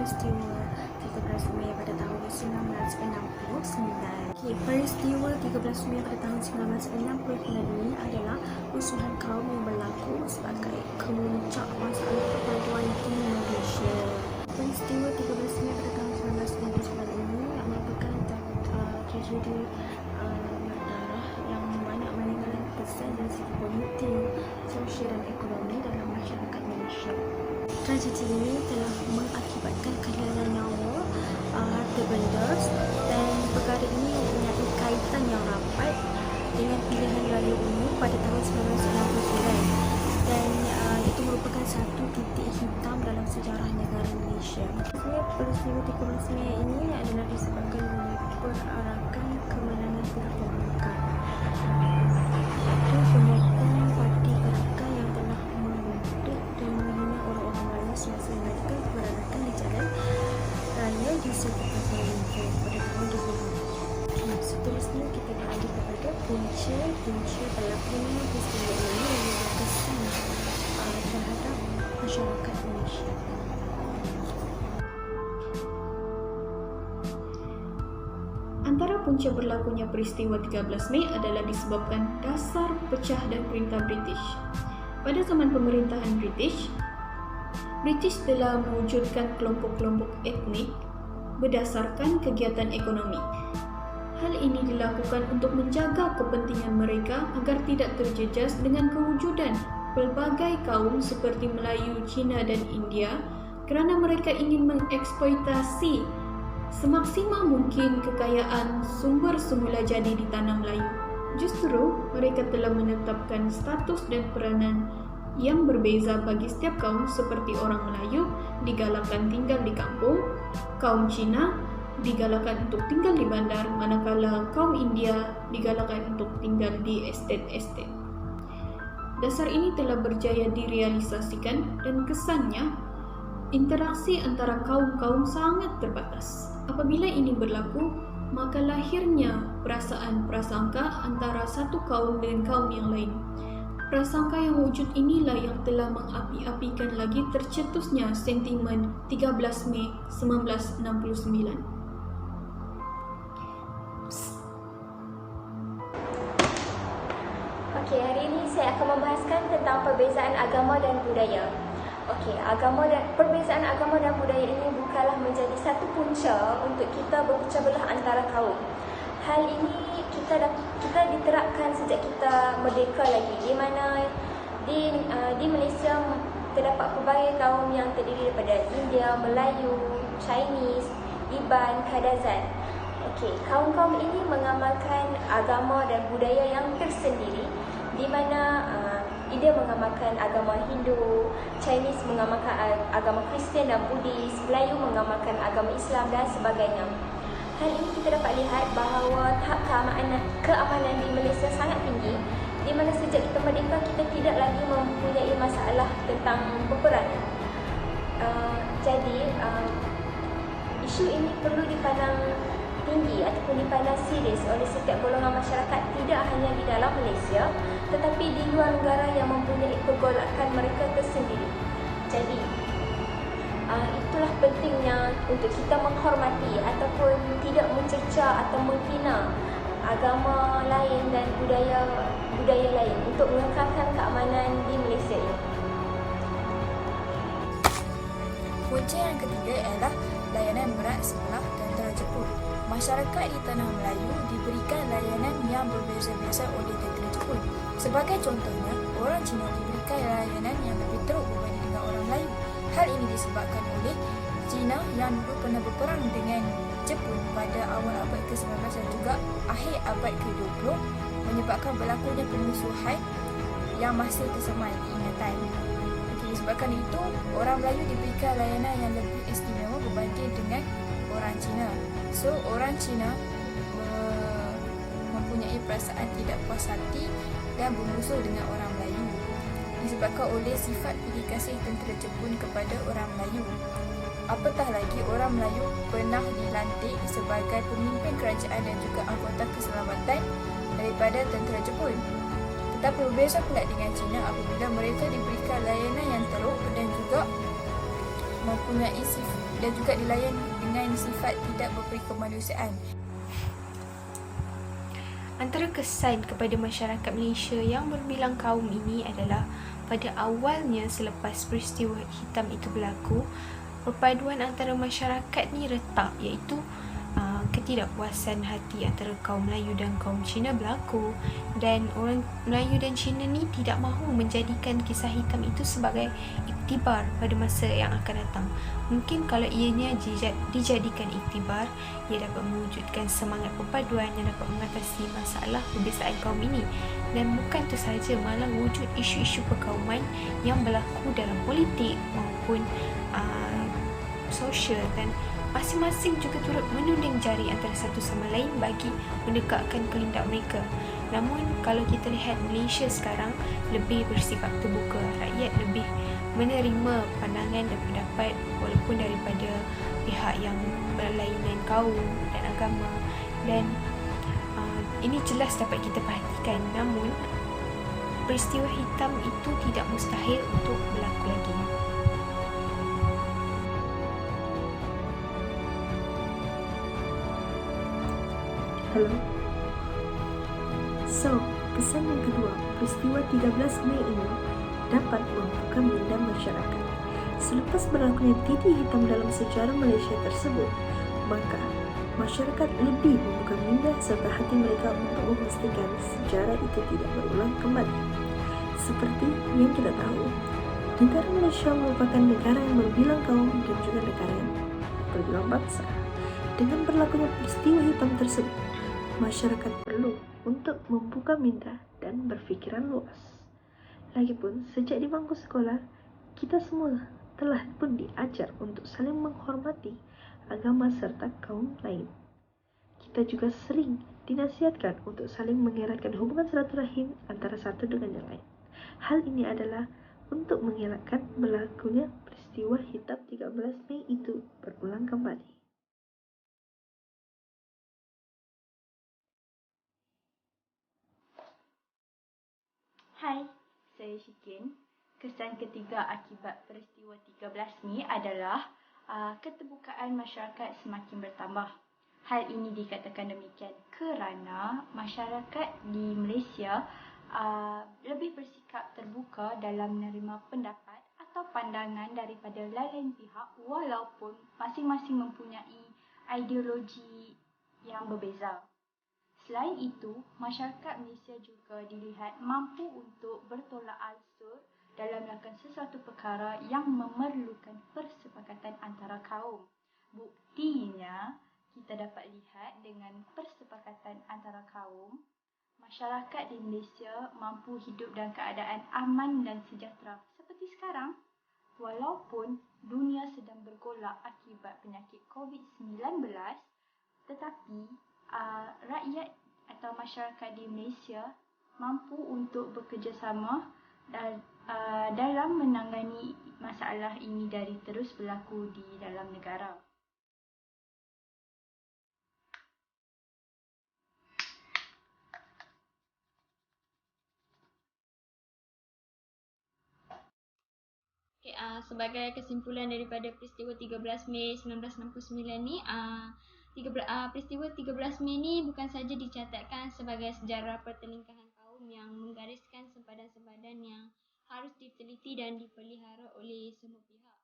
peristiwa 13 Mei pada tahun 1969. Peristiwa 13 Mei pada tahun 1969 ini adalah rusuhan kaum yang berlaku sebagai kemuncak masalah perpaduan di Malaysia. Peristiwa 13 Mei pada tahun 1969 ini merupakan tragedi berdarah yang banyak meninggalkan kesan dari segi politik, sosial dan ekonomi dalam masyarakat Malaysia. Tragedi ini telah mengakibatkan kehilangan nyawa, harta benda, dan perkara ini mempunyai kaitan yang rapat dengan pilihan raya umum pada tahun 1999 dan itu merupakan satu titik hitam dalam sejarah negara Malaysia. Peristiwa 13 Mei ini adalah disebabkan oleh perarakan kemenangan pihak pembukaan. Itu penyokong parti Gerakan yang telah membentuk dan menghina orang-orang Melayu semasa mereka berarakan di jalan raya di sekitar Kuala Lumpur pada tahun 2000. Seterusnya kita beralih kepada punca berlakunya peristiwa ini yang berkesan terhadap masyarakat Malaysia. Antara punca berlakunya peristiwa 13 Mei adalah disebabkan dasar pecah dan perintah British. Pada zaman pemerintahan British telah mewujudkan kelompok-kelompok etnik berdasarkan kegiatan ekonomi. Hal ini dilakukan untuk menjaga kepentingan mereka agar tidak terjejas dengan kewujudan pelbagai kaum seperti Melayu, Cina dan India kerana mereka ingin mengeksploitasi semaksimal mungkin kekayaan sumber semula jadi di tanah Melayu. Justru, mereka telah menetapkan status dan peranan yang berbeza bagi setiap kaum seperti orang Melayu digalakkan tinggal di kampung, kaum Cina digalakkan untuk tinggal di bandar, manakala kaum India digalakkan untuk tinggal di estet-estet. Dasar ini telah berjaya direalisasikan dan kesannya interaksi antara kaum-kaum sangat terbatas. Apabila ini berlaku, maka lahirnya perasaan-prasangka antara satu kaum dengan kaum yang lain. Prasangka yang wujud inilah yang telah mengapi-apikan lagi tercetusnya sentimen 13 Mei 1969. Okey, hari ini saya akan membahaskan tentang perbezaan agama dan budaya. Okey, perbezaan agama dan budaya ini bukanlah menjadi satu punca untuk kita berpecah belah antara kaum. Hal ini kita diterapkan sejak kita merdeka lagi, di mana di Malaysia terdapat pelbagai kaum yang terdiri daripada India, Melayu, Chinese, Iban, Kadazan. Okey, kaum-kaum ini mengamalkan agama dan budaya yang tersendiri, di mana India mengamalkan agama Hindu, Chinese mengamalkan agama Kristian dan Buddhis, Melayu mengamalkan agama Islam dan sebagainya. Hal ini kita dapat lihat bahawa tahap keamanan di Malaysia sangat tinggi, di mana sejak kita merdeka kita tidak lagi mempunyai masalah tentang peperangan. Jadi isu ini perlu dipandang tinggi ataupun dipandang serius oleh setiap golongan masyarakat, tidak hanya di dalam Malaysia tetapi di luar negara yang mempunyai pergolakan mereka tersendiri. Jadi itulah pentingnya untuk kita menghormati ataupun tidak mencerca atau menghina agama lain dan budaya lain untuk mengekalkan keamanan di Malaysia ini. Punca yang ketiga ialah layanan berat sebelah tentera Jepun. Masyarakat di tanah Melayu diberikan layanan yang berbeza-beza oleh tentera Jepun. Sebagai contohnya, orang Cina diberikan layanan yang lebih teruk berbanding dengan orang Melayu. Hal ini disebabkan oleh Cina yang dulu pernah berperang dengan Jepun pada awal abad ke-19 dan juga akhir abad ke-20, menyebabkan berlakunya permusuhan yang masih tersemat diingatan. Disebabkan itu, orang Melayu diberikan layanan yang lebih istimewa berbanding dengan orang Cina. So, orang Cina mempunyai perasaan tidak puas hati dan bermusuh dengan orang Melayu disebabkan oleh sifat pilih kasih tentera Jepun kepada orang Melayu. Apatah lagi, orang Melayu pernah dilantik sebagai pemimpin kerajaan dan juga anggota keselamatan daripada tentera Jepun. Tetapi berbeza pula dengan Cina apabila mereka diberikan layanan yang teruk dan juga mempunyai dan juga dilayan dengan sifat tidak berperi kemanusiaan. Antara kesan kepada masyarakat Malaysia yang berbilang kaum ini adalah pada awalnya selepas peristiwa hitam itu berlaku, perpaduan antara masyarakat ni retak, iaitu ketidakpuasan hati antara kaum Melayu dan kaum Cina berlaku, dan orang Melayu dan Cina ni tidak mahu menjadikan kisah hitam itu sebagai iktibar pada masa yang akan datang. Mungkin kalau ianya dijadikan iktibar, ia dapat mewujudkan semangat perpaduan yang dapat mengatasi masalah perbezaan kaum ini. Dan bukan itu sahaja, malah wujud isu-isu perkauman yang berlaku dalam politik maupun sosial, dan masing-masing juga turut menunding jari antara satu sama lain bagi mendekatkan kehendak mereka. Namun kalau kita lihat Malaysia sekarang lebih bersifat terbuka, rakyat lebih menerima pandangan dan pendapat walaupun daripada pihak yang berlainan kaum dan agama, dan ini jelas dapat kita perhatikan. Namun peristiwa hitam itu tidak mustahil untuk berlaku lagi. Halo. So, kesan yang kedua, peristiwa 13 Mei ini dapat membuka minda masyarakat. Selepas berlakunya titik hitam dalam sejarah Malaysia tersebut, maka masyarakat lebih membuka minda serta hati mereka untuk memastikan sejarah itu tidak berulang kembali. Seperti yang kita tahu, negara Malaysia merupakan negara yang berbilang kaum dan juga negara yang berbilang bangsa. Dengan berlakunya peristiwa hitam tersebut, masyarakat perlu untuk membuka minda dan berfikiran luas. Lagipun, sejak di bangku sekolah, kita semua telah pun diajar untuk saling menghormati agama serta kaum lain. Kita juga sering dinasihatkan untuk saling mengeratkan hubungan silaturahim antara satu dengan yang lain. Hal ini adalah untuk mengelakkan berlakunya peristiwa hitam 13 Mei itu berulang kembali. Hai, saya Syikin. Kesan ketiga akibat peristiwa 13 Mei adalah keterbukaan masyarakat semakin bertambah. Hal ini dikatakan demikian kerana masyarakat di Malaysia lebih bersikap terbuka dalam menerima pendapat atau pandangan daripada lain pihak walaupun masing-masing mempunyai ideologi yang berbeza. Selain itu, masyarakat Malaysia juga dilihat mampu untuk bertolak ansur dalam melakukan sesuatu perkara yang memerlukan persepakatan antara kaum. Buktinya, kita dapat lihat dengan persepakatan antara kaum, masyarakat di Malaysia mampu hidup dalam keadaan aman dan sejahtera seperti sekarang. Walaupun dunia sedang bergolak akibat penyakit COVID-19, tetapi rakyat atau masyarakat di Malaysia mampu untuk bekerjasama dalam menangani masalah ini dari terus berlaku di dalam negara. Sebagai kesimpulan daripada peristiwa 13 Mei 1969 ni, peristiwa 13 Mei ni bukan saja dicatatkan sebagai sejarah pertelingkahan kaum yang menggariskan sempadan-sempadan yang harus diteliti dan dipelihara oleh semua pihak,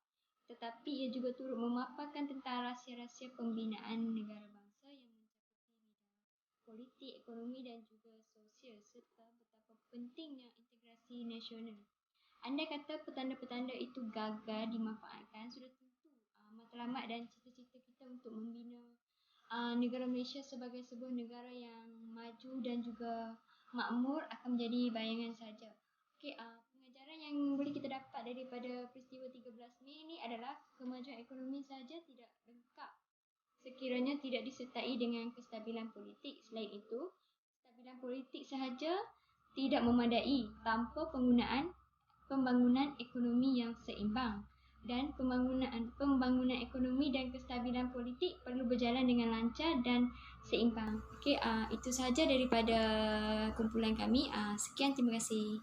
tetapi ia juga turut memaparkan tentang rahsia-rahsia pembinaan negara bangsa yang mencakupi bidang politik, ekonomi dan juga sosial, serta betapa pentingnya integrasi nasional. Andai kata petanda-petanda itu gagal dimanfaatkan, sudah tentu matlamat dan cita-cita kita untuk membina negara Malaysia sebagai sebuah negara yang maju dan juga makmur akan menjadi bayangan saja. Pengajaran yang boleh kita dapat daripada peristiwa 13 Mei ini adalah kemajuan ekonomi saja tidak lengkap sekiranya tidak disertai dengan kestabilan politik. Selain itu, kestabilan politik sahaja tidak memadai tanpa pembangunan ekonomi yang seimbang, dan pembangunan ekonomi dan kestabilan politik perlu berjalan dengan lancar dan seimbang. Itu sahaja daripada kumpulan kami. Sekian, terima kasih.